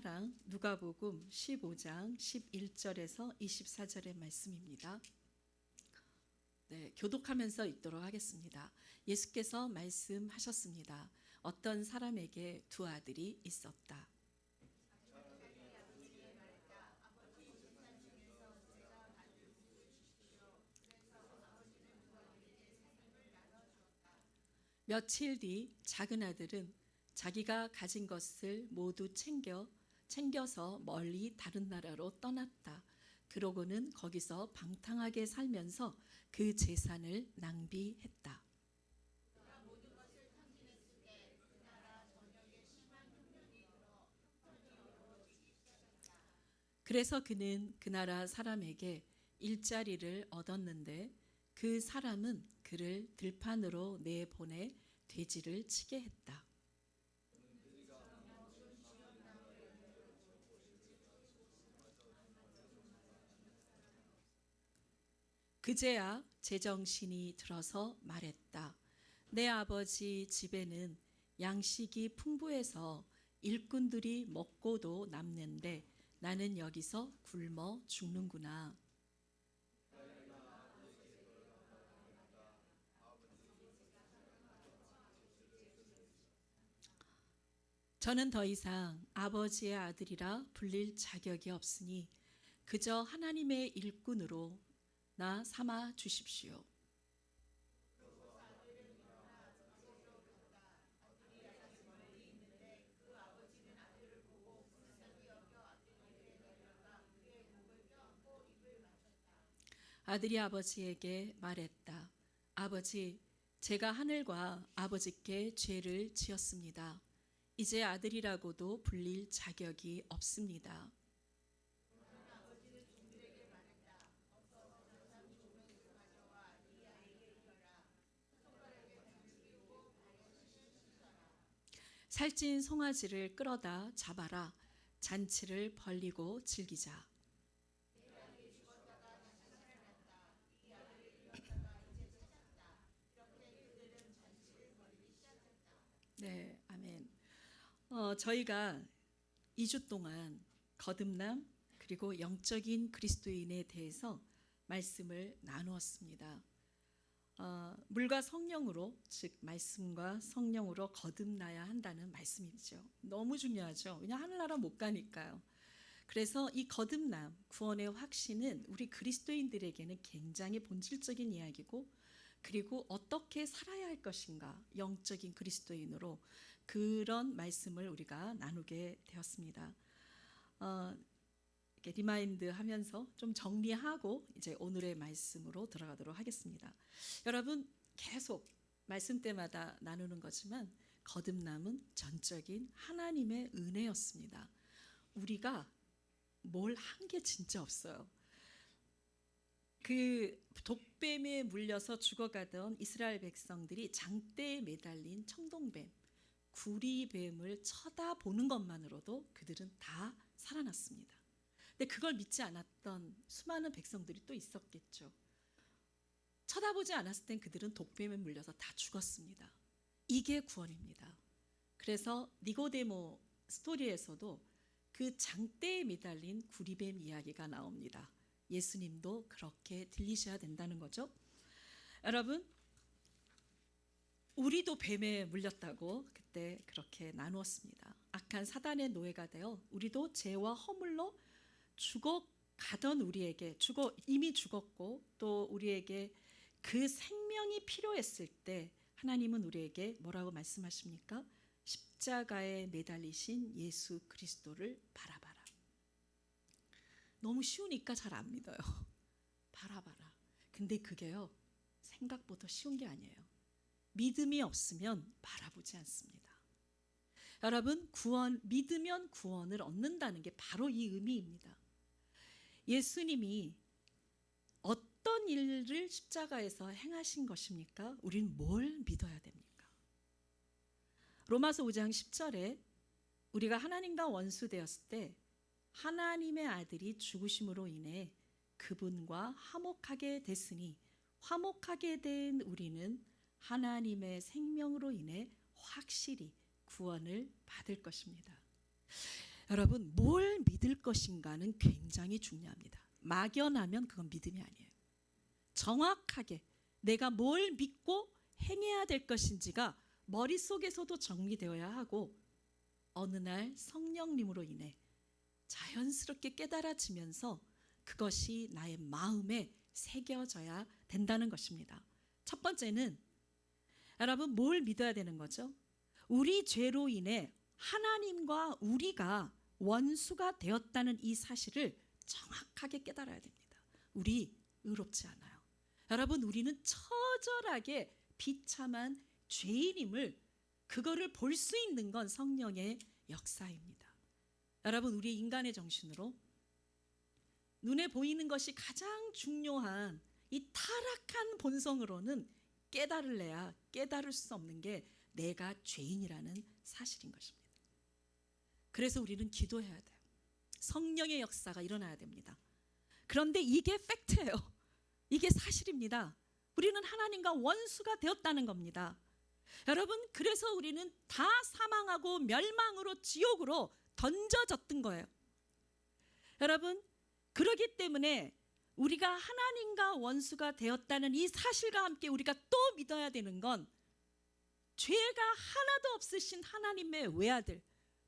랑 누가복음 15장 11절에서 24절의 말씀입니다. 네, 교독하면서 읽도록 하겠습니다. 예수께서 말씀하셨습니다. 어떤 사람에게 두 아들이 있었다. 며칠 뒤 작은 아들은 자기가 가진 것을 모두 챙겨서 멀리 다른 나라로 떠났다. 그러고는 거기서 방탕하게 살면서 그 재산을 낭비했다. 그래서 그는 그 나라 사람에게 일자리를 얻었는데 그 사람은 그를 들판으로 내보내 돼지를 치게 했다. 그제야 제정신이 들어서 말했다. 내 아버지 집에는 양식이 풍부해서 일꾼들이 먹고도 남는데 나는 여기서 굶어 죽는구나. 저는 더 이상 아버지의 아들이라 불릴 자격이 없으니 그저 하나님의 일꾼으로 나 삼아 주십시오. 아들이 아버지에게 말했다. 아버지, 제가 하늘과 아버지께 죄를 지었습니다. 이제 아들이라고도 불릴 자격이 없습니다. 살찐 송아지를 끌어다 잡아라. 잔치를 벌리고 즐기자. 네, 아멘. 저희가 2주 동안 거듭남 그리고 영적인 그리스도인에 대해서 말씀을 나누었습니다. 물과 성령으로, 즉 말씀과 성령으로 거듭나야 한다는 말씀이죠. 너무 중요하죠. 왜냐 하늘나라 못 가니까요. 그래서 이 거듭남, 구원의 확신은 우리 그리스도인들에게는 굉장히 본질적인 이야기고, 그리고 어떻게 살아야 할 것인가, 영적인 그리스도인으로 그런 말씀을 우리가 나누게 되었습니다. 이렇게 리마인드 하면서 좀 정리하고 이제 오늘의 말씀으로 들어가도록 하겠습니다. 여러분, 계속 말씀 때마다 나누는 거지만 거듭남은 전적인 하나님의 은혜였습니다. 우리가 뭘 한 게 진짜 없어요. 그 독뱀에 물려서 죽어가던 이스라엘 백성들이 장대에 매달린 청동뱀, 구리뱀을 쳐다보는 것만으로도 그들은 다 살아났습니다. 근데 그걸 믿지 않았던 수많은 백성들이 또 있었겠죠. 쳐다보지 않았을 땐 그들은 독뱀에 물려서 다 죽었습니다. 이게 구원입니다. 그래서 니고데모 스토리에서도 그 장대에 매달린 구리뱀 이야기가 나옵니다. 예수님도 그렇게 들리셔야 된다는 거죠. 여러분, 우리도 뱀에 물렸다고 그때 그렇게 나누었습니다. 악한 사단의 노예가 되어 우리도 죄와 허물로 죽어가던 우리에게 이미 죽었고, 또 우리에게 그 생명이 필요했을 때 하나님은 우리에게 뭐라고 말씀하십니까? 십자가에 매달리신 예수 그리스도를 바라봐라. 너무 쉬우니까 잘 안 믿어요. 바라봐라. 근데 그게요, 생각보다 쉬운 게 아니에요. 믿음이 없으면 바라보지 않습니다. 여러분, 믿으면 구원을 얻는다는 게 바로 이 의미입니다. 예수님이 어떤 일을 십자가에서 행하신 것입니까? 우리는 뭘 믿어야 됩니까? 로마서 5장 10절에 우리가 하나님과 원수되었을 때 하나님의 아들이 죽으심으로 인해 그분과 화목하게 됐으니, 화목하게 된 우리는 하나님의 생명으로 인해 확실히 구원을 받을 것입니다. 여러분, 뭘 믿을 것인가는 굉장히 중요합니다. 막연하면 그건 믿음이 아니에요. 정확하게 내가 뭘 믿고 행해야 될 것인지가 머릿속에서도 정리되어야 하고, 어느 날 성령님으로 인해 자연스럽게 깨달아지면서 그것이 나의 마음에 새겨져야 된다는 것입니다. 첫 번째는 여러분, 뭘 믿어야 되는 거죠? 우리 죄로 인해 하나님과 우리가 원수가 되었다는 이 사실을 정확하게 깨달아야 됩니다. 우리 의롭지 않아요. 여러분, 우리는 처절하게 비참한 죄인임을, 그거를 볼 수 있는 건 성령의 역사입니다. 여러분, 우리 인간의 정신으로 눈에 보이는 것이 가장 중요한 이 타락한 본성으로는 깨달을래야 깨달을 수 없는 게 내가 죄인이라는 사실인 것입니다. 그래서 우리는 기도해야 돼요. 성령의 역사가 일어나야 됩니다. 그런데 이게 팩트예요. 이게 사실입니다. 우리는 하나님과 원수가 되었다는 겁니다. 여러분, 그래서 우리는 다 사망하고 멸망으로, 지옥으로 던져졌던 거예요. 여러분, 그러기 때문에 우리가 하나님과 원수가 되었다는 이 사실과 함께 우리가 또 믿어야 되는 건, 죄가 하나도 없으신 하나님의 외아들,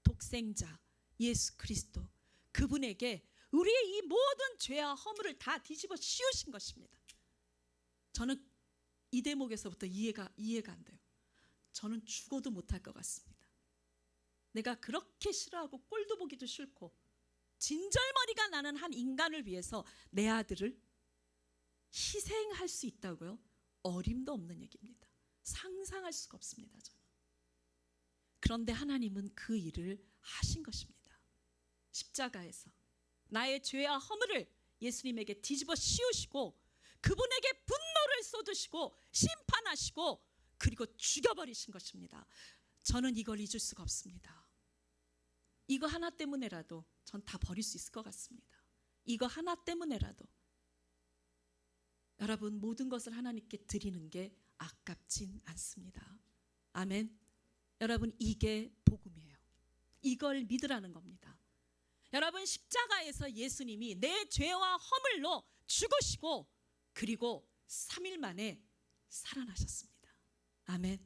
독생자 예수 그리스도, 그분에게 우리의 이 모든 죄와 허물을 다 뒤집어 씌우신 것입니다. 저는 이 대목에서부터 이해가 안 돼요. 저는 죽어도 못할 것 같습니다. 내가 그렇게 싫어하고 꼴도 보기도 싫고 진절머리가 나는 한 인간을 위해서 내 아들을 희생할 수 있다고요? 어림도 없는 얘기입니다. 상상할 수가 없습니다, 저는. 그런데 하나님은 그 일을 하신 것입니다. 십자가에서 나의 죄와 허물을 예수님에게 뒤집어 씌우시고, 그분에게 분노를 쏟으시고 심판하시고, 그리고 죽여버리신 것입니다. 저는 이걸 잊을 수가 없습니다. 이거 하나 때문에라도 전 다 버릴 수 있을 것 같습니다. 이거 하나 때문에라도 여러분, 모든 것을 하나님께 드리는 게 아깝진 않습니다. 아멘. 여러분, 이게 복음이에요. 이걸 믿으라는 겁니다. 여러분, 십자가에서 예수님이 내 죄와 허물로 죽으시고, 그리고 3일 만에 살아나셨습니다. 아멘.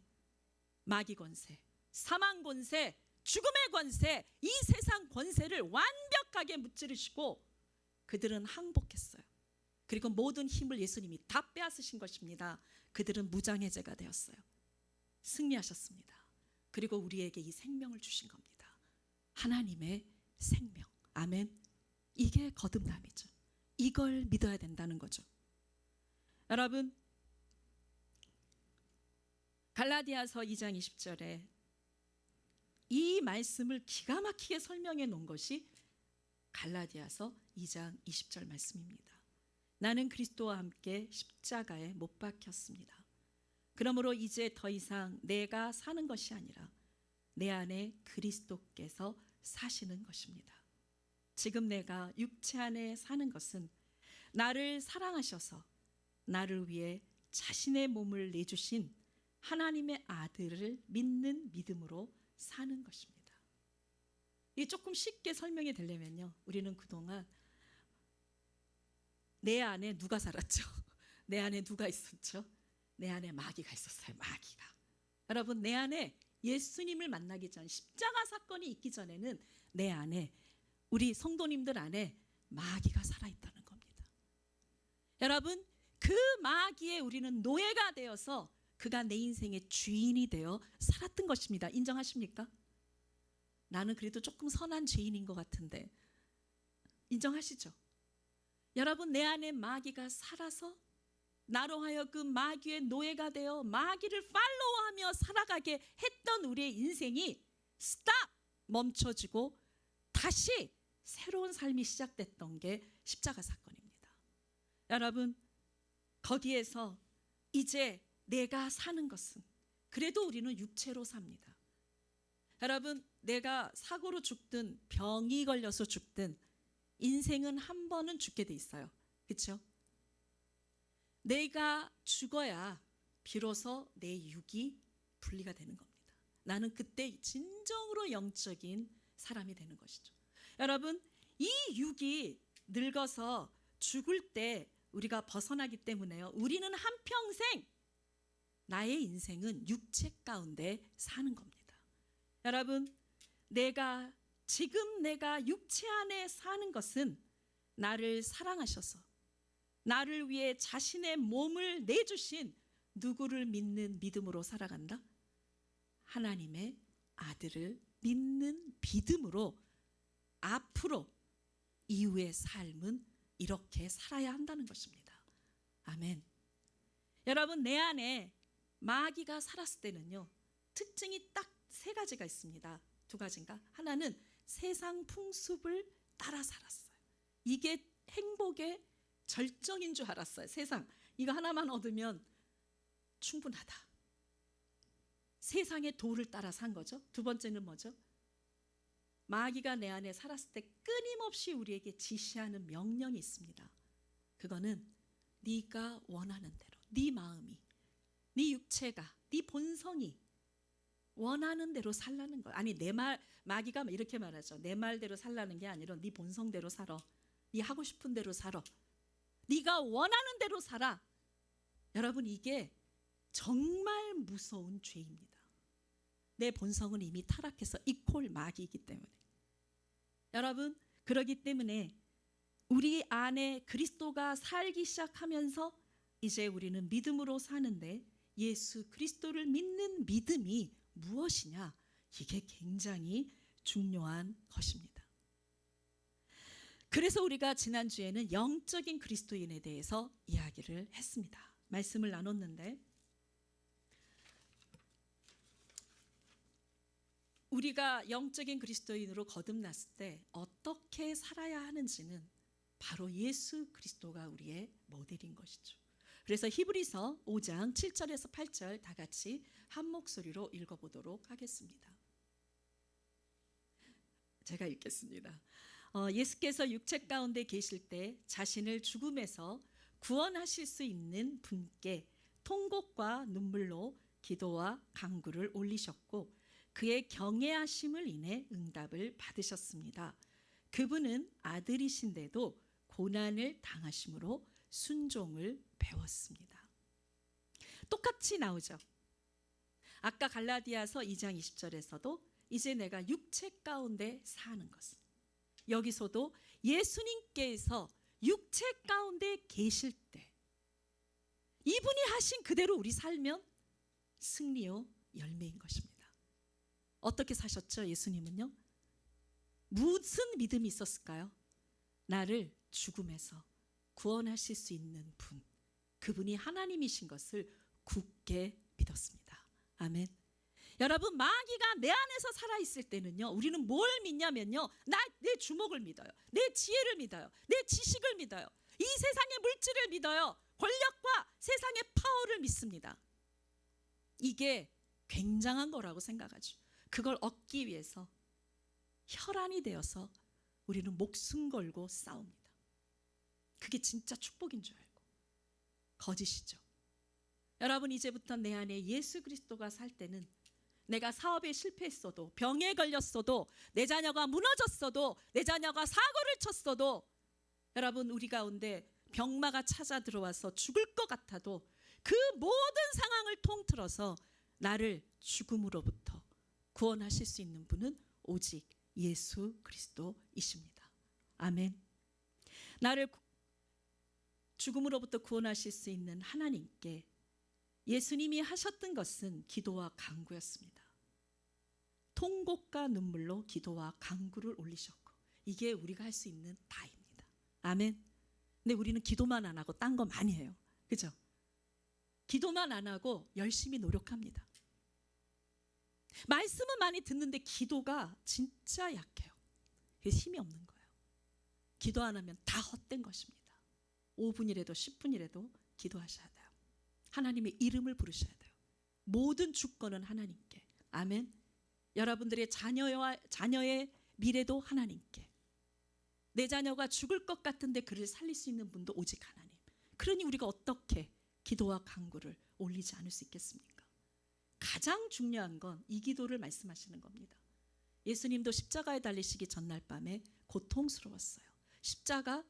마귀 권세, 사망 권세, 죽음의 권세, 이 세상 권세를 완벽하게 무찌르시고 그들은 항복했어요. 그리고 모든 힘을 예수님이 다 빼앗으신 것입니다. 그들은 무장해제가 되었어요. 승리하셨습니다. 그리고 우리에게 이 생명을 주신 겁니다. 하나님의 생명. 아멘. 이게 거듭남이죠. 이걸 믿어야 된다는 거죠. 여러분, 갈라디아서 2장 20절에 이 말씀을 기가 막히게 설명해 놓은 것이 갈라디아서 2장 20절 말씀입니다. 나는 그리스도와 함께 십자가에 못 박혔습니다. 그러므로 이제 더 이상 내가 사는 것이 아니라 내 안에 그리스도께서 사시는 것입니다. 지금 내가 육체 안에 사는 것은 나를 사랑하셔서 나를 위해 자신의 몸을 내주신 하나님의 아들을 믿는 믿음으로 사는 것입니다. 이게 조금 쉽게 설명이 되려면요, 우리는 그동안 내 안에 누가 살았죠? 내 안에 누가 있었죠? 내 안에 마귀가 있었어요. 마귀가. 여러분, 내 안에 예수님을 만나기 전, 십자가 사건이 있기 전에는 내 안에, 우리 성도님들 안에 마귀가 살아있다는 겁니다. 여러분, 그 마귀에 우리는 노예가 되어서 그가 내 인생의 주인이 되어 살았던 것입니다. 인정하십니까? 나는 그래도 조금 선한 죄인인 것 같은데 인정하시죠? 여러분, 내 안에 마귀가 살아서 나로 하여금 마귀의 노예가 되어 마귀를 팔로우하며 살아가게 했던 우리의 인생이 스탑! 멈춰지고 다시 새로운 삶이 시작됐던 게 십자가 사건입니다. 여러분, 거기에서 이제 내가 사는 것은, 그래도 우리는 육체로 삽니다. 여러분, 내가 사고로 죽든 병이 걸려서 죽든 인생은 한 번은 죽게 돼 있어요. 그렇죠? 내가 죽어야 비로소 내 육이 분리가 되는 겁니다. 나는 그때 진정으로 영적인 사람이 되는 것이죠. 여러분, 이 육이 늙어서 죽을 때 우리가 벗어나기 때문에요. 우리는 한평생 나의 인생은 육체 가운데 사는 겁니다. 여러분, 지금 내가 육체 안에 사는 것은 나를 사랑하셔서 나를 위해 자신의 몸을 내주신 누구를 믿는 믿음으로 살아간다? 하나님의 아들을 믿는 믿음으로 앞으로 이후의 삶은 이렇게 살아야 한다는 것입니다. 아멘. 여러분, 내 안에 마귀가 살았을 때는요, 특징이 딱 세 가지가 있습니다. 두 가지인가? 하나는 세상 풍습을 따라 살았어요. 이게 행복의 절정인 줄 알았어요. 세상 이거 하나만 얻으면 충분하다. 세상의 도를 따라 산 거죠. 두 번째는 뭐죠? 마귀가 내 안에 살았을 때 끊임없이 우리에게 지시하는 명령이 있습니다. 그거는 네가 원하는 대로, 네 마음이, 네 육체가, 네 본성이 원하는 대로 살라는 거. 아니, 마귀가 이렇게 말하죠. 내 말대로 살라는 게 아니라 네 본성대로 살아. 네 하고 싶은 대로 살아. 네가 원하는 대로 살아. 여러분, 이게 정말 무서운 죄입니다. 내 본성은 이미 타락해서 이퀄 마귀이기 때문에. 여러분, 그러기 때문에 우리 안에 그리스도가 살기 시작하면서 이제 우리는 믿음으로 사는데, 예수 그리스도를 믿는 믿음이 무엇이냐? 이게 굉장히 중요한 것입니다. 그래서 우리가 지난주에는 영적인 그리스도인에 대해서 이야기를 했습니다. 말씀을 나눴는데, 우리가 영적인 그리스도인으로 거듭났을 때 어떻게 살아야 하는지는 바로 예수 그리스도가 우리의 모델인 것이죠. 그래서 히브리서 5장 7절에서 8절 다 같이 한 목소리로 읽어보도록 하겠습니다. 제가 읽겠습니다. 예수께서 육체 가운데 계실 때 자신을 죽음에서 구원하실 수 있는 분께 통곡과 눈물로 기도와 간구를 올리셨고, 그의 경외하심을 인해 응답을 받으셨습니다. 그분은 아들이신데도 고난을 당하심으로 순종을 배웠습니다. 똑같이 나오죠. 아까 갈라디아서 2장 20절에서도 이제 내가 육체 가운데 사는 것은, 여기서도 예수님께서 육체 가운데 계실 때 이분이 하신 그대로 우리 살면 승리요 열매인 것입니다. 어떻게 사셨죠? 예수님은요, 무슨 믿음이 있었을까요? 나를 죽음에서 구원하실 수 있는 분, 그분이 하나님이신 것을 굳게 믿었습니다. 아멘. 여러분, 마귀가 내 안에서 살아있을 때는요, 우리는 뭘 믿냐면요, 내 주먹을 믿어요, 내 지혜를 믿어요, 내 지식을 믿어요, 이 세상의 물질을 믿어요, 권력과 세상의 파워를 믿습니다. 이게 굉장한 거라고 생각하죠. 그걸 얻기 위해서 혈안이 되어서 우리는 목숨 걸고 싸웁니다. 그게 진짜 축복인 줄 알고. 거짓이죠. 여러분, 이제부터 내 안에 예수 그리스도가 살 때는 내가 사업에 실패했어도, 병에 걸렸어도, 내 자녀가 무너졌어도, 내 자녀가 사고를 쳤어도, 여러분, 우리 가운데 병마가 찾아 들어와서 죽을 것 같아도 그 모든 상황을 통틀어서 나를 죽음으로부터 구원하실 수 있는 분은 오직 예수 그리스도이십니다. 아멘. 나를 죽음으로부터 구원하실 수 있는 하나님께 예수님이 하셨던 것은 기도와 간구였습니다. 통곡과 눈물로 기도와 간구를 올리셨고, 이게 우리가 할 수 있는 다입니다. 아멘. 근데 우리는 기도만 안 하고 딴 거 많이 해요. 그죠? 기도만 안 하고 열심히 노력합니다. 말씀은 많이 듣는데 기도가 진짜 약해요. 그래서 힘이 없는 거예요. 기도 안 하면 다 헛된 것입니다. 5분이라도 10분이라도 기도하셔야 돼요. 하나님의 이름을 부르셔야 돼요. 모든 주권은 하나님께. 아멘. 여러분들의 자녀의 미래도 하나님께. 내 자녀가 죽을 것 같은데 그를 살릴 수 있는 분도 오직 하나님. 그러니 우리가 어떻게 기도와 간구를 올리지 않을 수 있겠습니까? 가장 중요한 건 이 기도를 말씀하시는 겁니다. 예수님도 십자가에 달리시기 전날 밤에 고통스러웠어요. 십자가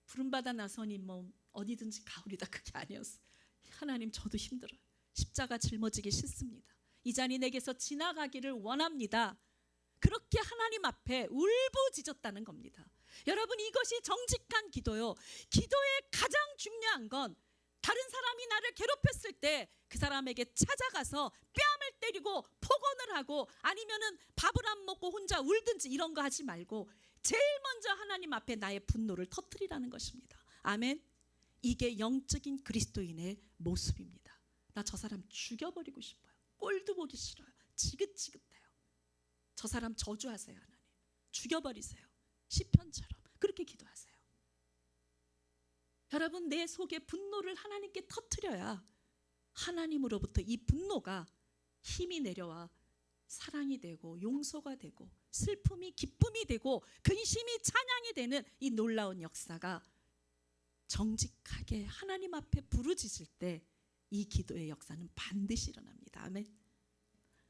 부름받아 나서니 뭐 어디든지 가오리다 그게 아니었어요. 하나님 저도 힘들어요. 십자가 짊어지기 싫습니다. 이 잔이 내게서 지나가기를 원합니다. 그렇게 하나님 앞에 울부짖었다는 겁니다. 여러분 이것이 정직한 기도요. 기도의 가장 중요한 건 다른 사람이 나를 괴롭혔을 때 그 사람에게 찾아가서 뺨을 때리고 폭언을 하고 아니면은 밥을 안 먹고 혼자 울든지 이런 거 하지 말고 제일 먼저 하나님 앞에 나의 분노를 터뜨리라는 것입니다. 아멘. 이게 영적인 그리스도인의 모습입니다. 나 저 사람 죽여버리고 싶어요. 꼴도 보기 싫어요. 지긋지긋해요. 저 사람 저주하세요. 하나님 죽여버리세요. 시편처럼 그렇게 기도하세요. 여러분 내 속에 분노를 하나님께 터뜨려야 하나님으로부터 이 분노가 힘이 내려와 사랑이 되고 용서가 되고 슬픔이 기쁨이 되고 근심이 찬양이 되는 이 놀라운 역사가 정직하게 하나님 앞에 부르짖을 때 이 기도의 역사는 반드시 일어납니다. 아멘.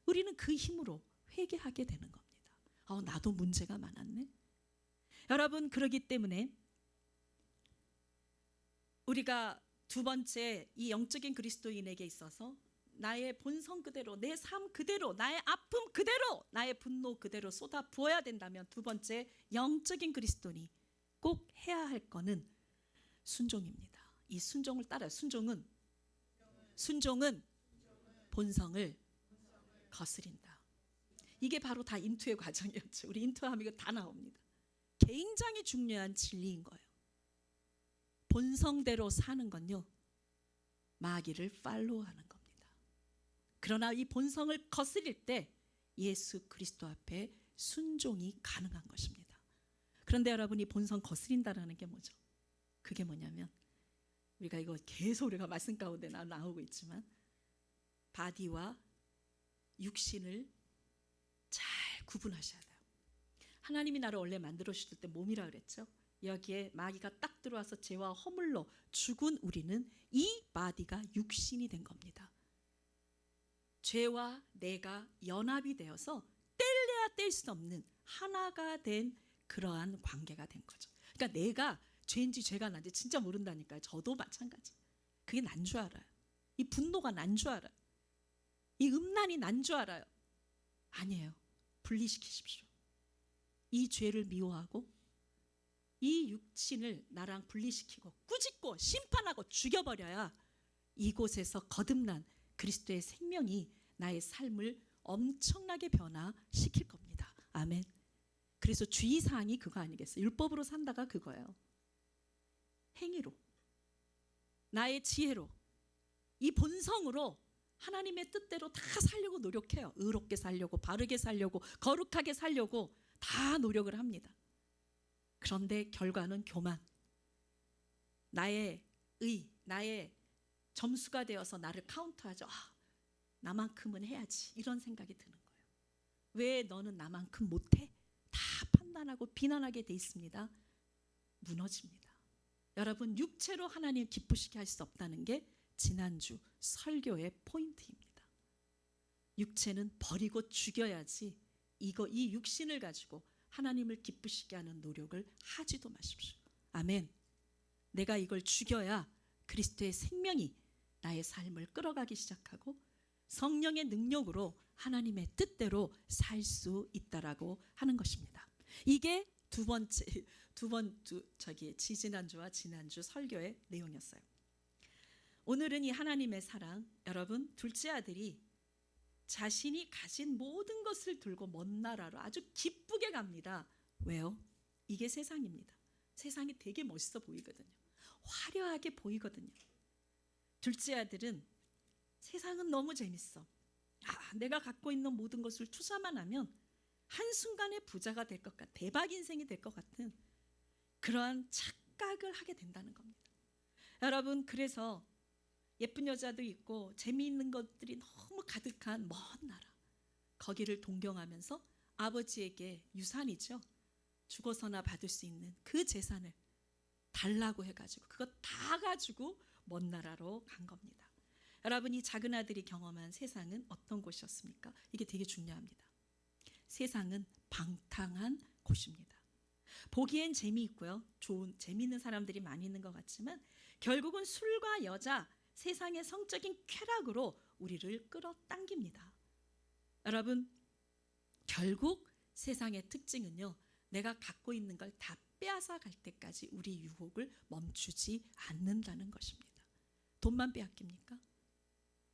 우리는 그 힘으로 회개하게 되는 겁니다. 나도 문제가 많았네. 여러분 그러기 때문에 우리가 두 번째 이 영적인 그리스도인에게 있어서 나의 본성 그대로 내 삶 그대로 나의 아픔 그대로 나의 분노 그대로 쏟아 부어야 된다면 두 번째 영적인 그리스도인이 꼭 해야 할 거는 순종입니다. 이 순종을 따라요. 순종은 본성을 거스린다. 이게 바로 다 인투의 과정이었죠. 우리 인투하면 이거 다 나옵니다. 굉장히 중요한 진리인 거예요. 본성대로 사는 건요 마귀를 팔로우하는 겁니다. 그러나 이 본성을 거스릴 때 예수 그리스도 앞에 순종이 가능한 것입니다. 그런데 여러분 이 본성 거스린다라는 게 뭐죠? 그게 뭐냐면 우리가 이거 계속 우리가 말씀 가운데 나오고 있지만 바디와 육신을 잘 구분하셔야 돼요. 하나님이 나를 원래 만들어 주실 때 몸이라 그랬죠. 여기에 마귀가 딱 들어와서 죄와 허물로 죽은 우리는 이 바디가 육신이 된 겁니다. 죄와 내가 연합이 되어서 뗄래야 뗄 수 없는 하나가 된 그러한 관계가 된 거죠. 그러니까 내가 죄인지 죄가 난지 진짜 모른다니까요. 저도 마찬가지. 그게 난 줄 알아요. 이 분노가 난 줄 알아요. 이 음란이 난 줄 알아요. 아니에요. 분리시키십시오. 이 죄를 미워하고 이 육신을 나랑 분리시키고 꾸짖고 심판하고 죽여버려야 이곳에서 거듭난 그리스도의 생명이 나의 삶을 엄청나게 변화시킬 겁니다. 아멘. 그래서 주의사항이 그거 아니겠어요? 율법으로 산다가 그거예요. 행위로 나의 지혜로 이 본성으로 하나님의 뜻대로 다 살려고 노력해요. 의롭게 살려고 바르게 살려고 거룩하게 살려고 다 노력을 합니다. 그런데 결과는 교만, 나의 나의 점수가 되어서 나를 카운트하죠. 나만큼은 해야지 이런 생각이 드는 거예요. 왜 너는 나만큼 못해? 다 판단하고 비난하게 돼 있습니다. 무너집니다. 여러분 육체로 하나님 기쁘시게 할 수 없다는 게 지난주 설교의 포인트입니다. 육체는 버리고 죽여야지 이 육신을 가지고 하나님을 기쁘시게 하는 노력을 하지도 마십시오. 아멘. 내가 이걸 죽여야 그리스도의 생명이 나의 삶을 끌어가기 시작하고 성령의 능력으로 하나님의 뜻대로 살 수 있다라고 하는 것입니다. 이게 지지난주와 지난주 설교의 내용이었어요. 오늘은 이 하나님의 사랑, 여러분 둘째 아들이 자신이 가진 모든 것을 들고 먼 나라로 아주 기쁘게 갑니다. 왜요? 이게 세상입니다. 세상이 되게 멋있어 보이거든요. 화려하게 보이거든요. 둘째 아들은 세상은 너무 재밌어. 내가 갖고 있는 모든 것을 투자만 하면 한순간에 부자가 될 것 같은, 대박 인생이 될 것 같은 그러한 착각을 하게 된다는 겁니다. 여러분 그래서 예쁜 여자도 있고 재미있는 것들이 너무 가득한 먼 나라, 거기를 동경하면서 아버지에게 유산이죠, 죽어서나 받을 수 있는 그 재산을 달라고 해가지고 그거 다 가지고 먼 나라로 간 겁니다. 여러분 이 작은 아들이 경험한 세상은 어떤 곳이었습니까? 이게 되게 중요합니다. 세상은 방탕한 곳입니다. 보기엔 재미있고요. 좋은 재미있는 사람들이 많이 있는 것 같지만 결국은 술과 여자, 세상의 성적인 쾌락으로 우리를 끌어당깁니다. 여러분, 결국 세상의 특징은요, 내가 갖고 있는 걸 다 빼앗아 갈 때까지 우리 유혹을 멈추지 않는다는 것입니다. 돈만 빼앗깁니까?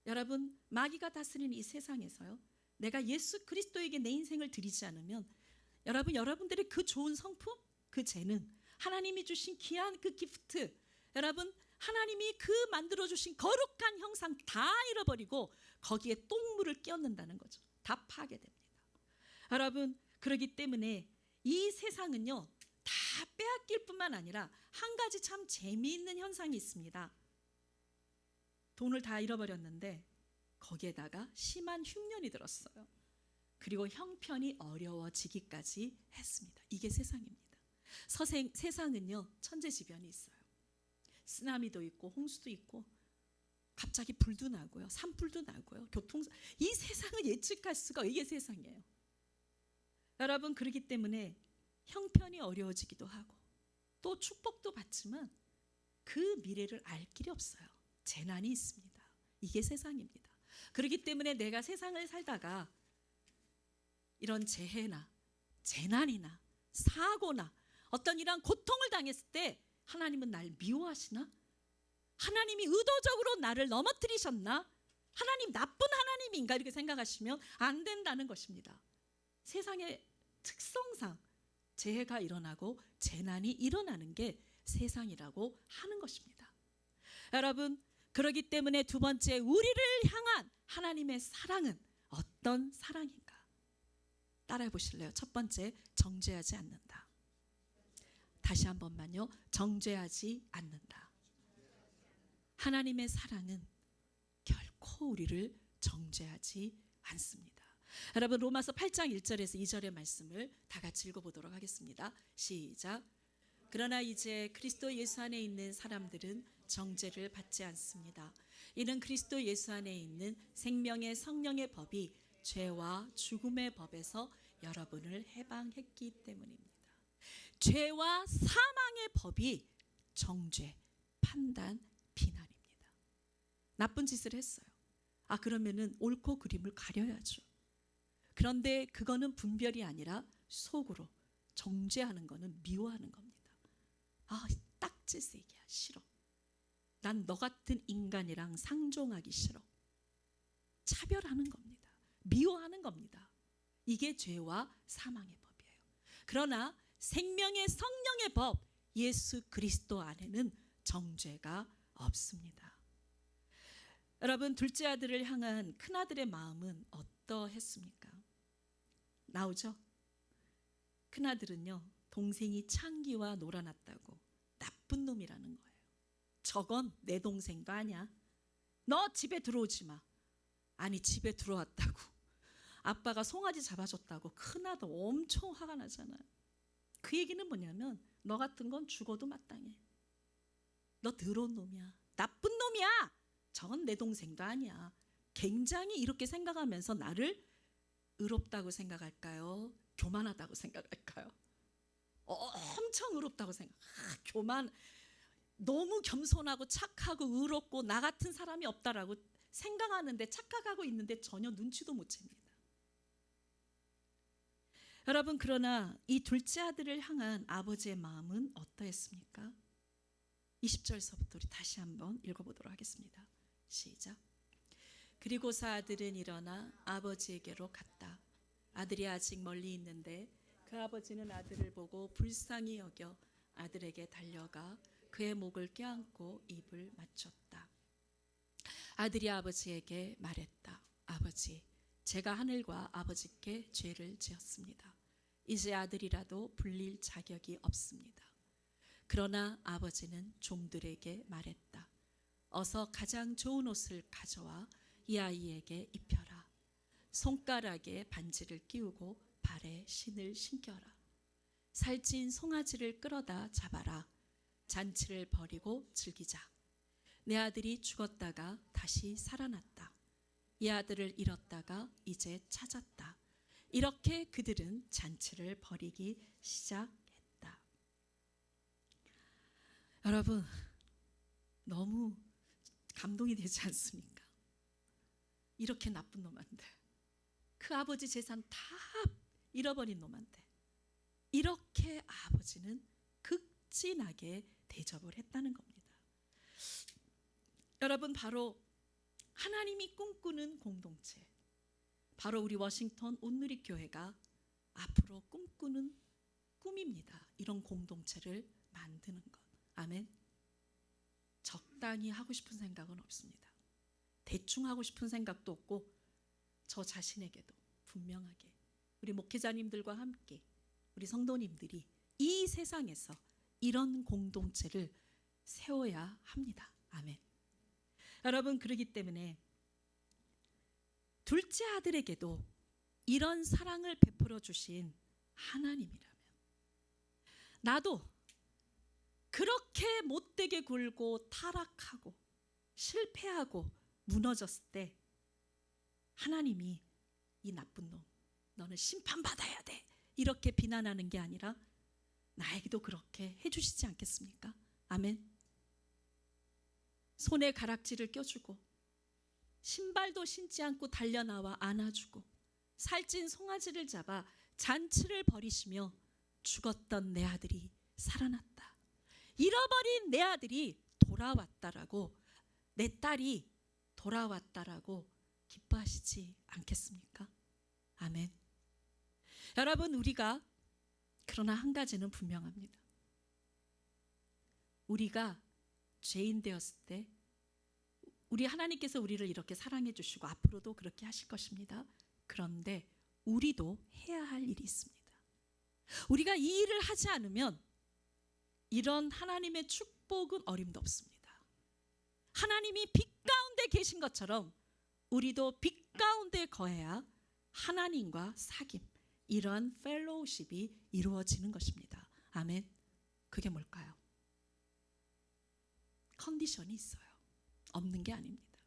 여러분, 마귀가 다스리는 이 세상에서요, 내가 예수 그리스도에게 내 인생을 드리지 않으면 여러분들의 그 좋은 성품, 그 재능, 하나님이 주신 귀한 그 기프트, 여러분 하나님이 그 만들어주신 거룩한 형상 다 잃어버리고 거기에 똥물을 끼얹는다는 거죠. 다 파괴됩니다. 여러분, 그렇기 때문에 이 세상은요, 다 빼앗길 뿐만 아니라 한 가지 참 재미있는 현상이 있습니다. 돈을 다 잃어버렸는데 거기에다가 심한 흉년이 들었어요. 그리고 형편이 어려워지기까지 했습니다. 이게 세상입니다. 세상은요, 천재지변이 있어요. 쓰나미도 있고 홍수도 있고 갑자기 불도 나고요, 산불도 나고요, 이 세상을 예측할 수가, 이게 세상이에요. 여러분, 그렇기 때문에 형편이 어려워지기도 하고 또 축복도 받지만 그 미래를 알 길이 없어요. 재난이 있습니다. 이게 세상입니다. 그렇기 때문에 내가 세상을 살다가 이런 재해나 재난이나 사고나 어떤 이런 고통을 당했을 때 하나님은 날 미워하시나? 하나님이 의도적으로 나를 넘어뜨리셨나? 하나님 나쁜 하나님인가? 이렇게 생각하시면 안 된다는 것입니다. 세상의 특성상 재해가 일어나고 재난이 일어나는 게 세상이라고 하는 것입니다. 여러분, 그렇기 때문에 두 번째, 우리를 향한 하나님의 사랑은 어떤 사랑인가? 따라해 보실래요? 첫 번째, 정죄하지 않는다. 다시 한 번만요. 정죄하지 않는다. 하나님의 사랑은 결코 우리를 정죄하지 않습니다. 여러분, 로마서 8장 1절에서 2절의 말씀을 다 같이 읽어보도록 하겠습니다. 시작. 그러나 이제 그리스도 예수 안에 있는 사람들은 정죄를 받지 않습니다. 이는 그리스도 예수 안에 있는 생명의 성령의 법이 죄와 죽음의 법에서 여러분을 해방했기 때문입니다. 죄와 사망의 법이 정죄, 판단, 비난입니다. 나쁜 짓을 했어요. 그러면은 옳고 그름을 가려야죠. 그런데 그거는 분별이 아니라 속으로 정죄하는 거는 미워하는 겁니다. 딱지새기야, 싫어. 난 너 같은 인간이랑 상종하기 싫어. 차별하는 겁니다. 미워하는 겁니다. 이게 죄와 사망의 법이에요. 그러나 생명의 성령의 법, 예수 그리스도 안에는 정죄가 없습니다. 여러분, 둘째 아들을 향한 큰아들의 마음은 어떠했습니까? 나오죠? 큰아들은요, 동생이 창기와 놀아났다고 나쁜 놈이라는 거예요. 저건 내 동생도 아니야. 너 집에 들어오지 마. 아니, 집에 들어왔다고 아빠가 송아지 잡아줬다고 큰아들 엄청 화가 나잖아요. 그 얘기는 뭐냐면 너 같은 건 죽어도 마땅해. 너 더러운 놈이야. 나쁜 놈이야. 저건 내 동생도 아니야. 굉장히 이렇게 생각하면서 나를 의롭다고 생각할까요? 교만하다고 생각할까요? 엄청 의롭다고 교만, 너무 겸손하고 착하고 의롭고 나 같은 사람이 없다라고 생각하는데, 착각하고 있는데 전혀 눈치도 못 챕니다. 여러분, 그러나 이 둘째 아들을 향한 아버지의 마음은 어떠했습니까? 20절서부터 우리 다시 한번 읽어보도록 하겠습니다. 시작. 그리고서 아들은 일어나 아버지에게로 갔다. 아들이 아직 멀리 있는데 그 아버지는 아들을 보고 불쌍히 여겨 아들에게 달려가 그의 목을 껴안고 입을 맞췄다. 아들이 아버지에게 말했다. 아버지, 제가 하늘과 아버지께 죄를 지었습니다. 이제 아들이라도 불릴 자격이 없습니다. 그러나 아버지는 종들에게 말했다. 어서 가장 좋은 옷을 가져와 이 아이에게 입혀라. 손가락에 반지를 끼우고 발에 신을 신겨라. 살찐 송아지를 끌어다 잡아라. 잔치를 벌이고 즐기자. 내 아들이 죽었다가 다시 살아났다. 이 아들을 잃었다가 이제 찾았다. 이렇게 그들은 잔치를 벌이기 시작했다. 여러분 너무 감동이 되지 않습니까? 이렇게 나쁜 놈한테, 그 아버지 재산 다 잃어버린 놈한테 이렇게 아버지는 극진하게 대접을 했다는 겁니다. 여러분, 바로 하나님이 꿈꾸는 공동체, 바로 우리 워싱턴 온누리교회가 앞으로 꿈꾸는 꿈입니다. 이런 공동체를 만드는 것. 아멘. 적당히 하고 싶은 생각은 없습니다. 대충 하고 싶은 생각도 없고, 저 자신에게도 분명하게 우리 목회자님들과 함께 우리 성도님들이 이 세상에서 이런 공동체를 세워야 합니다. 아멘. 여러분, 그러기 때문에 둘째 아들에게도 이런 사랑을 베풀어 주신 하나님이라면, 나도 그렇게 못되게 굴고 타락하고 실패하고 무너졌을 때 하나님이 이 나쁜 놈, 너는 심판받아야 돼, 이렇게 비난하는 게 아니라 나에게도 그렇게 해주시지 않겠습니까? 아멘. 손에 가락지를 껴주고 신발도 신지 않고 달려나와 안아주고 살찐 송아지를 잡아 잔치를 벌이시며 죽었던 내 아들이 살아났다, 잃어버린 내 아들이 돌아왔다라고, 내 딸이 돌아왔다라고 기뻐하시지 않겠습니까? 아멘. 여러분, 우리가 그러나 한 가지는 분명합니다. 우리가 죄인 되었을 때 우리 하나님께서 우리를 이렇게 사랑해 주시고 앞으로도 그렇게 하실 것입니다. 그런데 우리도 해야 할 일이 있습니다. 우리가 이 일을 하지 않으면 이런 하나님의 축복은 어림도 없습니다. 하나님이 빛 가운데 계신 것처럼 우리도 빛 가운데 거해야 하나님과 사귐, 이러한 펠로우십이 이루어지는 것입니다. 아멘. 그게 뭘까요? 컨디션이 있어요. 없는 게 아닙니다.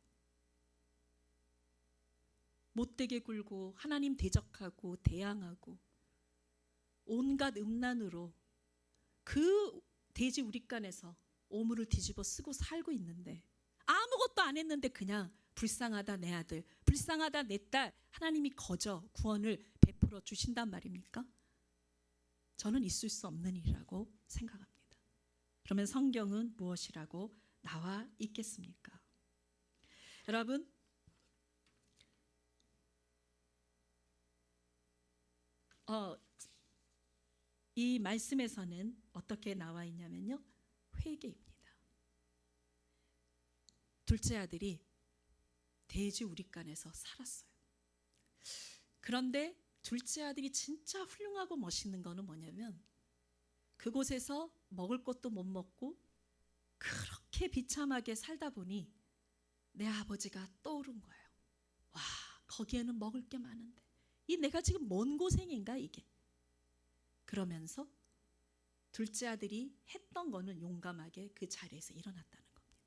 못되게 굴고 하나님 대적하고 대항하고 온갖 음란으로 그 돼지 우릿간에서 오물을 뒤집어 쓰고 살고 있는데, 아무것도 안 했는데 그냥 불쌍하다 내 아들, 불쌍하다 내 딸, 하나님이 거저 구원을 베풀어 주신단 말입니까? 저는 있을 수 없는 일이라고 생각합니다. 그러면 성경은 무엇이라고 나와 있겠습니까? 여러분, 이 말씀에서는 어떻게 나와 있냐면요, 회개입니다. 둘째 아들이 돼지 우릿간에서 살았어요. 그런데 둘째 아들이 진짜 훌륭하고 멋있는 거는 뭐냐면, 그곳에서 먹을 것도 못 먹고 그렇게 비참하게 살다 보니 내 아버지가 떠오른 거예요. 와, 거기에는 먹을 게 많은데 이 내가 지금 뭔 고생인가 이게. 그러면서 둘째 아들이 했던 거는 용감하게 그 자리에서 일어났다는 겁니다.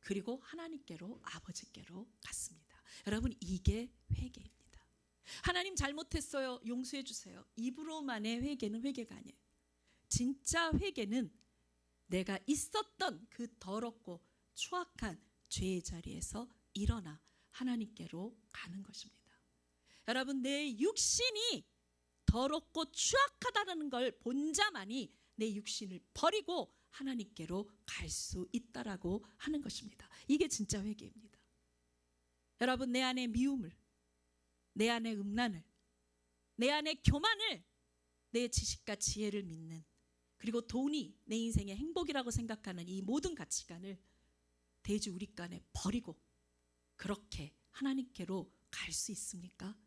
그리고 하나님께로, 아버지께로 갔습니다. 여러분, 이게 회개입니다. 하나님 잘못했어요, 용서해 주세요, 입으로만의 회개는 회개가 아니에요. 진짜 회개는 내가 있었던 그 더럽고 추악한 죄의 자리에서 일어나 하나님께로 가는 것입니다. 여러분, 내 육신이 더럽고 추악하다는 걸 본 자만이 내 육신을 버리고 하나님께로 갈 수 있다라고 하는 것입니다. 이게 진짜 회개입니다. 여러분, 내 안에 미움을, 내 안에 음란을, 내 안에 교만을, 내 지식과 지혜를 믿는, 그리고 돈이 내 인생의 행복이라고 생각하는 이 모든 가치관을 돼지 우릿간에 버리고 그렇게 하나님께로 갈 수 있습니까?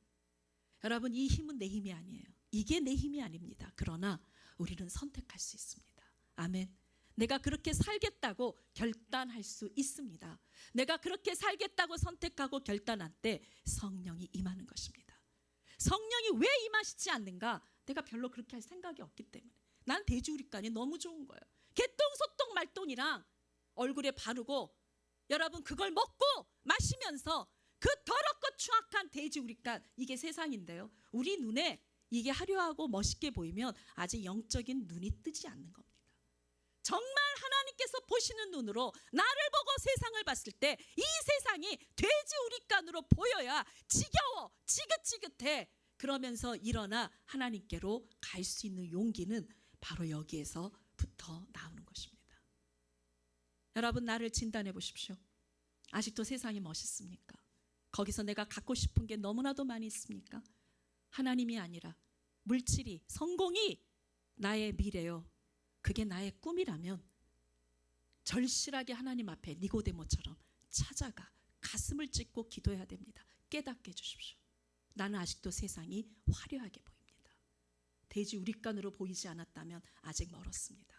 여러분, 이 힘은 내 힘이 아니에요. 이게 내 힘이 아닙니다. 그러나 우리는 선택할 수 있습니다. 아멘. 내가 그렇게 살겠다고 결단할 수 있습니다. 내가 그렇게 살겠다고 선택하고 결단할 때 성령이 임하는 것입니다. 성령이 왜 임하시지 않는가? 내가 별로 그렇게 할 생각이 없기 때문에. 난 돼지 우릿간이 너무 좋은 거예요. 개똥, 소똥, 말똥이랑 얼굴에 바르고 여러분 그걸 먹고 마시면서 그 더럽고 추악한 돼지 우릿간, 이게 세상인데요. 우리 눈에 이게 화려하고 멋있게 보이면 아직 영적인 눈이 뜨지 않는 겁니다. 정말 하나님께서 보시는 눈으로 나를 보고 세상을 봤을 때 이 세상이 돼지 우리간으로 보여야 지겨워, 지긋지긋해. 그러면서 일어나 하나님께로 갈 수 있는 용기는 바로 여기에서부터 나오는 것입니다. 여러분, 나를 진단해 보십시오. 아직도 세상이 멋있습니까? 거기서 내가 갖고 싶은 게 너무나도 많이 있습니까? 하나님이 아니라 물질이, 성공이 나의 미래요, 그게 나의 꿈이라면 절실하게 하나님 앞에 니고데모처럼 찾아가 가슴을 찢고 기도해야 됩니다. 깨닫게 해주십시오. 나는 아직도 세상이 화려하게 보입니다. 돼지 우리간으로 보이지 않았다면 아직 멀었습니다.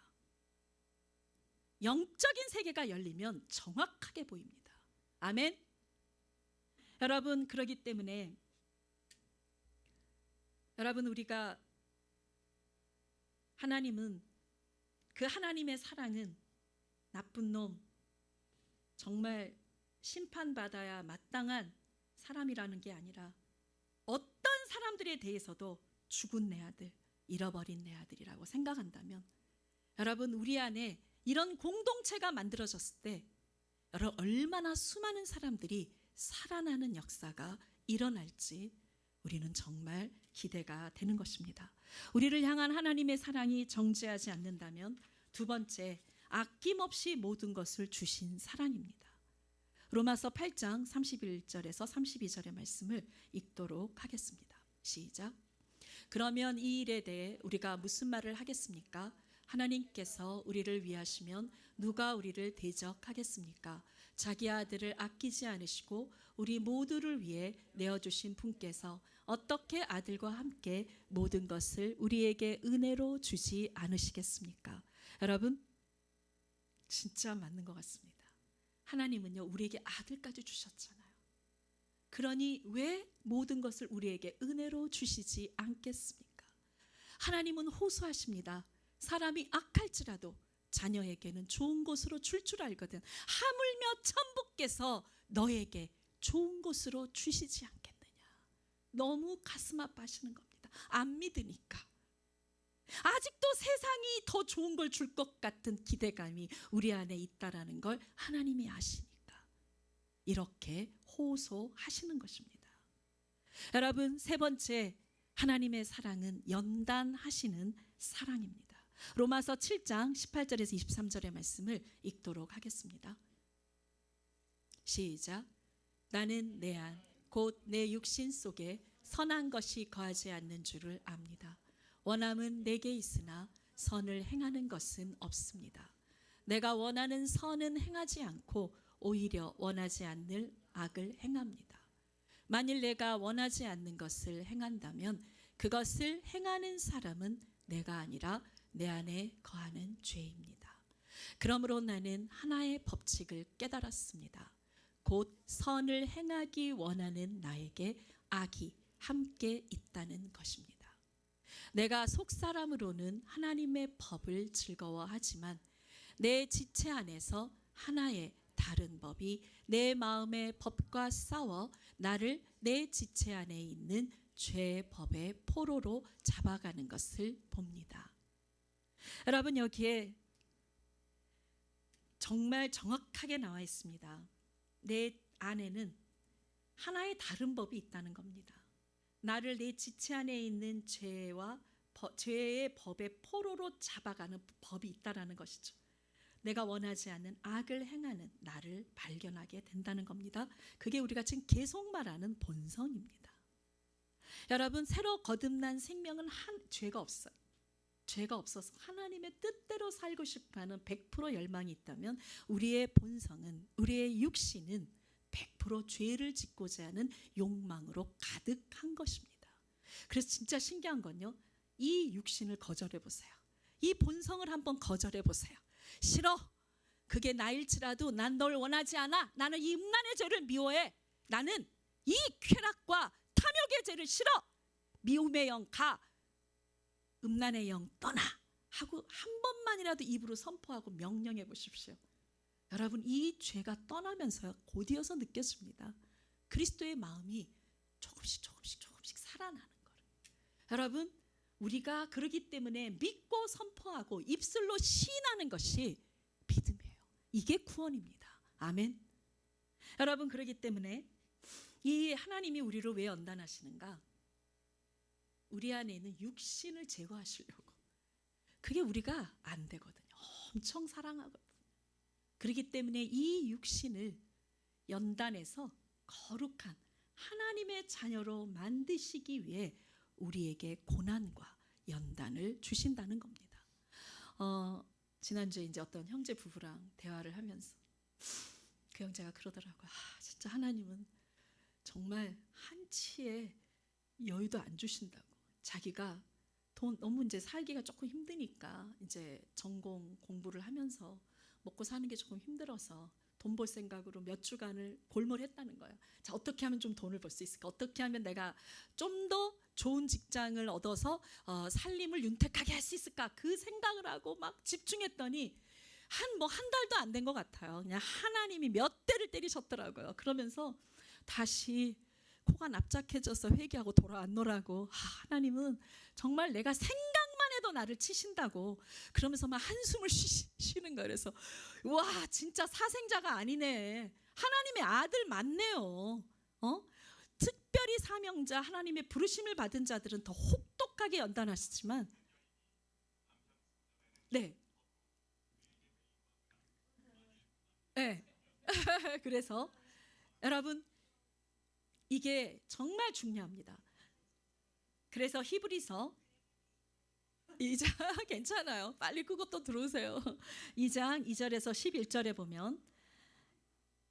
영적인 세계가 열리면 정확하게 보입니다. 아멘. 여러분, 그러기 때문에 여러분, 우리가 하나님은, 그 하나님의 사랑은 나쁜 놈, 정말 심판받아야 마땅한 사람이라는 게 아니라 어떤 사람들에 대해서도 죽은 내 아들, 잃어버린 내 아들이라고 생각한다면, 여러분, 우리 안에 이런 공동체가 만들어졌을 때 여러분, 얼마나 수많은 사람들이 살아나는 역사가 일어날지 우리는 정말 기대가 되는 것입니다. 우리를 향한 하나님의 사랑이 정죄하지 않는다면, 두 번째, 아낌없이 모든 것을 주신 사랑입니다. 로마서 8장 31절에서 32절의 말씀을 읽도록 하겠습니다. 시작. 그러면 이 일에 대해 우리가 무슨 말을 하겠습니까? 하나님께서 우리를 위하시면 누가 우리를 대적하겠습니까? 자기 아들을 아끼지 않으시고 우리 모두를 위해 내어주신 분께서 어떻게 아들과 함께 모든 것을 우리에게 은혜로 주지 않으시겠습니까? 여러분, 진짜 맞는 것 같습니다. 하나님은요, 우리에게 아들까지 주셨잖아요. 그러니 왜 모든 것을 우리에게 은혜로 주시지 않겠습니까? 하나님은 호소하십니다. 사람이 악할지라도 자녀에게는 좋은 곳으로 줄 줄 알거든. 하물며 천부께서 너에게 좋은 곳으로 주시지 않겠느냐. 너무 가슴 아파하시는 겁니다. 안 믿으니까. 아직도 세상이 더 좋은 걸 줄 것 같은 기대감이 우리 안에 있다라는 걸 하나님이 아시니까 이렇게 호소하시는 것입니다. 여러분, 세 번째, 하나님의 사랑은 연단하시는 사랑입니다. 로마서 7장 18절에서 23절의 말씀을 읽도록 하겠습니다. 시작. 나는 내 안 곧 내 육신 속에 선한 것이 거하지 않는 줄을 압니다. 원함은 내게 있으나 선을 행하는 것은 없습니다. 내가 원하는 선은 행하지 않고 오히려 원하지 않는 악을 행합니다. 만일 내가 원하지 않는 것을 행한다면 그것을 행하는 사람은 내가 아니라 내 안에 거하는 죄입니다. 그러므로 나는 하나의 법칙을 깨달았습니다. 곧 선을 행하기 원하는 나에게 악이 함께 있다는 것입니다. 내가 속사람으로는 하나님의 법을 즐거워하지만 내 지체 안에서 하나의 다른 법이 내 마음의 법과 싸워 나를 내 지체 안에 있는 죄의 법의 포로로 잡아가는 것을 봅니다. 여러분, 여기에 정말 정확하게 나와 있습니다. 내 안에는 하나의 다른 법이 있다는 겁니다. 나를 내 지체 안에 있는 죄의 법의 포로로 잡아가는 법이 있다라는 것이죠. 내가 원하지 않는 악을 행하는 나를 발견하게 된다는 겁니다. 그게 우리가 지금 계속 말하는 본성입니다. 여러분, 새로 거듭난 생명은 죄가 없어요. 죄가 없어서 하나님의 뜻대로 살고 싶어하는 100% 열망이 있다면 우리의 본성은, 우리의 육신은 100% 죄를 짓고자 하는 욕망으로 가득한 것입니다. 그래서 진짜 신기한 건요, 이 육신을 거절해 보세요. 이 본성을 한번 거절해 보세요. 싫어. 그게 나일지라도 난 널 원하지 않아. 나는 이 음란의 죄를 미워해. 나는 이 쾌락과 탐욕의 죄를 싫어. 미움의 영 가. 음란의 영 떠나. 하고 한 번만이라도 입으로 선포하고 명령해 보십시오. 여러분, 이 죄가 떠나면서 곧이어서 느껴집니다. 그리스도의 마음이 조금씩 살아나는 거예요. 여러분, 우리가 그러기 때문에 믿고 선포하고 입술로 시인하는 것이 믿음이에요. 이게 구원입니다. 아멘. 여러분, 그러기 때문에 이 하나님이 우리를 왜 연단하시는가? 우리 안에 있는 육신을 제거하시려고. 그게 우리가 안 되거든요. 엄청 사랑하거든요. 그렇기 때문에 이 육신을 연단해서 거룩한 하나님의 자녀로 만드시기 위해 우리에게 고난과 연단을 주신다는 겁니다. 지난주에 이제 어떤 형제 부부랑 대화를 하면서 그 형제가 그러더라고요. 진짜 하나님은 정말 한치의 여유도 안 주신다고. 자기가 돈 너무 이제 살기가 조금 힘드니까 이제 전공 공부를 하면서 먹고 사는 게 조금 힘들어서 돈 벌 생각으로 몇 주간을 골몰했다는 거예요. 자, 어떻게 하면 좀 돈을 벌 수 있을까? 어떻게 하면 내가 좀 더 좋은 직장을 얻어서 살림을 윤택하게 할 수 있을까? 그 생각을 하고 막 집중했더니 한 달도 안 된 것 같아요. 그냥 하나님이 몇 대를 때리셨더라고요. 그러면서 다시 코가 납작해져서 회개하고 돌아왔노라고. 하나님은 정말 내가 생각만 해도 나를 치신다고. 그러면서 막 한숨을 쉬는 거예요. 그래서 와, 진짜 사생자가 아니네. 하나님의 아들 맞네요. 특별히 사명자, 하나님의 부르심을 받은 자들은 더 혹독하게 연단하시지만, 네. 그래서 여러분, 이게 정말 중요합니다. 그래서 히브리서 2장 괜찮아요. 빨리 끄고 또 들어오세요. 2장 2절에서 11절에 보면,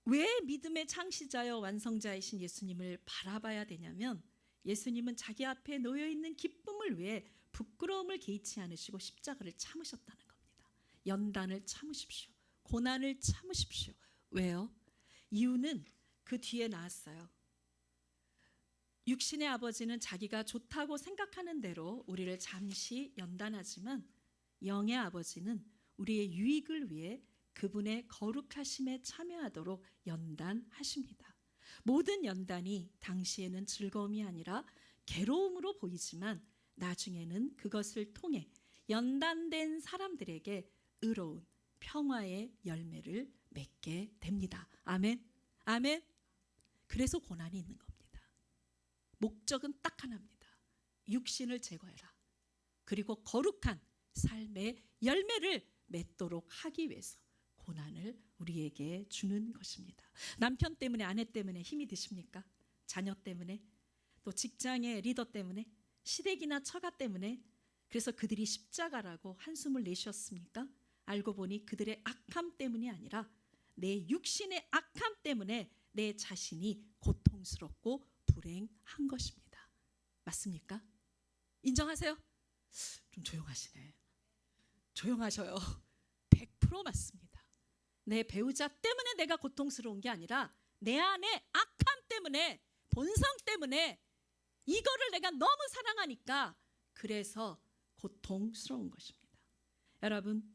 왜 믿음의 창시자여 완성자이신 예수님을 바라봐야 되냐면, 예수님은 자기 앞에 놓여있는 기쁨을 위해 부끄러움을 개의치 않으시고 십자가를 참으셨다는 겁니다. 연단을 참으십시오. 고난을 참으십시오. 왜요? 이유는 그 뒤에 나왔어요. 육신의 아버지는 자기가 좋다고 생각하는 대로 우리를 잠시 연단하지만, 영의 아버지는 우리의 유익을 위해 그분의 거룩하심에 참여하도록 연단하십니다. 모든 연단이 당시에는 즐거움이 아니라 괴로움으로 보이지만, 나중에는 그것을 통해 연단된 사람들에게 의로운 평화의 열매를 맺게 됩니다. 아멘. 아멘. 그래서 고난이 있는 겁니다. 목적은 딱 하나입니다. 육신을 제거해라. 그리고 거룩한 삶의 열매를 맺도록 하기 위해서 고난을 우리에게 주는 것입니다. 남편 때문에, 아내 때문에 힘이 드십니까? 자녀 때문에, 또 직장의 리더 때문에, 시댁이나 처가 때문에, 그래서 그들이 십자가라고 한숨을 내쉬었습니까? 알고 보니 그들의 악함 때문이 아니라 내 육신의 악함 때문에 내 자신이 고통스럽고 불행한 것입니다. 맞습니까? 인정하세요? 좀 조용하시네. 조용하셔요. 100% 맞습니다. 내 배우자 때문에 내가 고통스러운 게 아니라 내 안에 악함 때문에, 본성 때문에, 이거를 내가 너무 사랑하니까 그래서 고통스러운 것입니다. 여러분,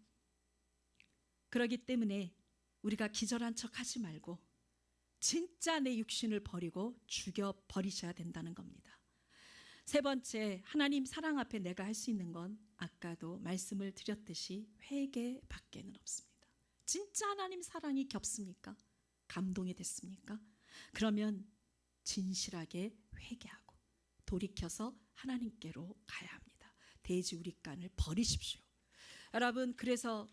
그러기 때문에 우리가 기절한 척 하지 말고 진짜 내 육신을 버리고 죽여버리셔야 된다는 겁니다. 세 번째, 하나님 사랑 앞에 내가 할 수 있는 건 아까도 말씀을 드렸듯이 회개밖에는 없습니다. 진짜 하나님 사랑이 겹습니까? 감동이 됐습니까? 그러면 진실하게 회개하고 돌이켜서 하나님께로 가야 합니다. 돼지우리간을 버리십시오. 여러분, 그래서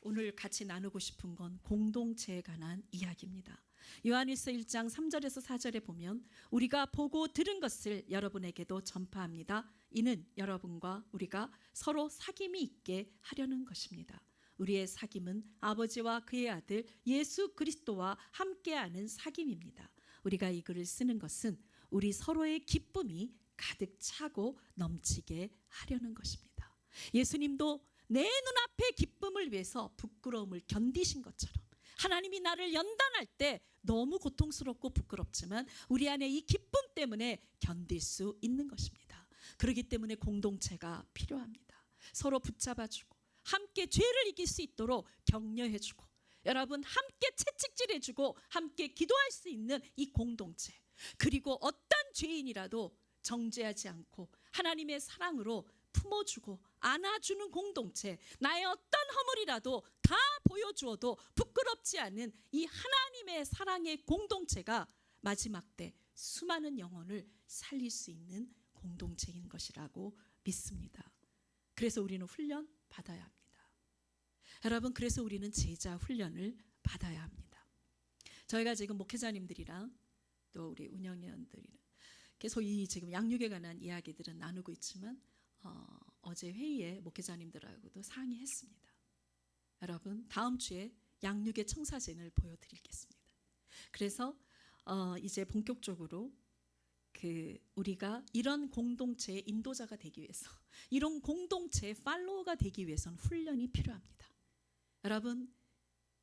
오늘 같이 나누고 싶은 건 공동체에 관한 이야기입니다. 요한일서 1장 3절에서 4절에 보면, 우리가 보고 들은 것을 여러분에게도 전파합니다. 이는 여러분과 우리가 서로 사귐이 있게 하려는 것입니다. 우리의 사귐은 아버지와 그의 아들 예수 그리스도와 함께하는 사귐입니다. 우리가 이 글을 쓰는 것은 우리 서로의 기쁨이 가득 차고 넘치게 하려는 것입니다. 예수님도 내 눈앞의 기쁨을 위해서 부끄러움을 견디신 것처럼, 하나님이 나를 연단할 때 너무 고통스럽고 부끄럽지만 우리 안에 이 기쁨 때문에 견딜 수 있는 것입니다. 그렇기 때문에 공동체가 필요합니다. 서로 붙잡아주고 함께 죄를 이길 수 있도록 격려해주고, 여러분 함께 채찍질해주고 함께 기도할 수 있는 이 공동체, 그리고 어떤 죄인이라도 정죄하지 않고 하나님의 사랑으로 품어주고 안아주는 공동체, 나의 어떤 허물이라도 다 보여주어도 부끄럽지 않은 이 하나님의 사랑의 공동체가 마지막 때 수많은 영혼을 살릴 수 있는 공동체인 것이라고 믿습니다. 그래서 우리는 훈련 받아야 합니다. 여러분, 그래서 우리는 제자 훈련을 받아야 합니다. 저희가 지금 목회자님들이랑 또 우리 운영위원들이랑 계속 이 지금 양육에 관한 이야기들은 나누고 있지만 어제 회의에 목회자님들하고도 상의했습니다. 여러분, 다음 주에 양육의 청사진을 보여드리겠습니다. 그래서 이제 본격적으로 우리가 이런 공동체의 인도자가 되기 위해서, 이런 공동체의 팔로워가 되기 위해서는 훈련이 필요합니다. 여러분,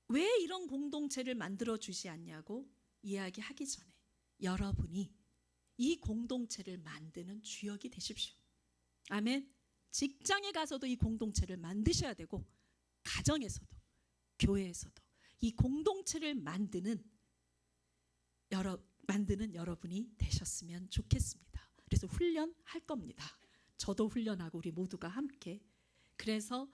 왜 이런 공동체를 만들어 주지 않냐고 이야기하기 전에 여러분이 이 공동체를 만드는 주역이 되십시오. 아멘. 직장에 가서도 이 공동체를 만드셔야 되고, 가정에서도 교회에서도 이 공동체를 만드는 여러분이 되셨으면 좋겠습니다. 그래서 훈련할 겁니다. 저도 훈련하고 우리 모두가 함께. 그래서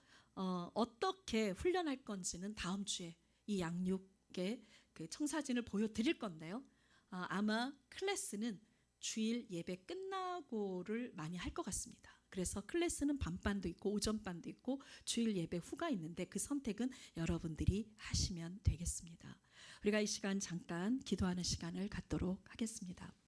어떻게 훈련할 건지는 다음 주에 이 양육의 청사진을 보여드릴 건데요. 아마 클래스는 주일 예배 끝나고를 많이 할 것 같습니다. 그래서 클래스는 밤반도 있고 오전반도 있고 주일 예배 후가 있는데 그 선택은 여러분들이 하시면 되겠습니다. 우리가 이 시간 잠깐 기도하는 시간을 갖도록 하겠습니다.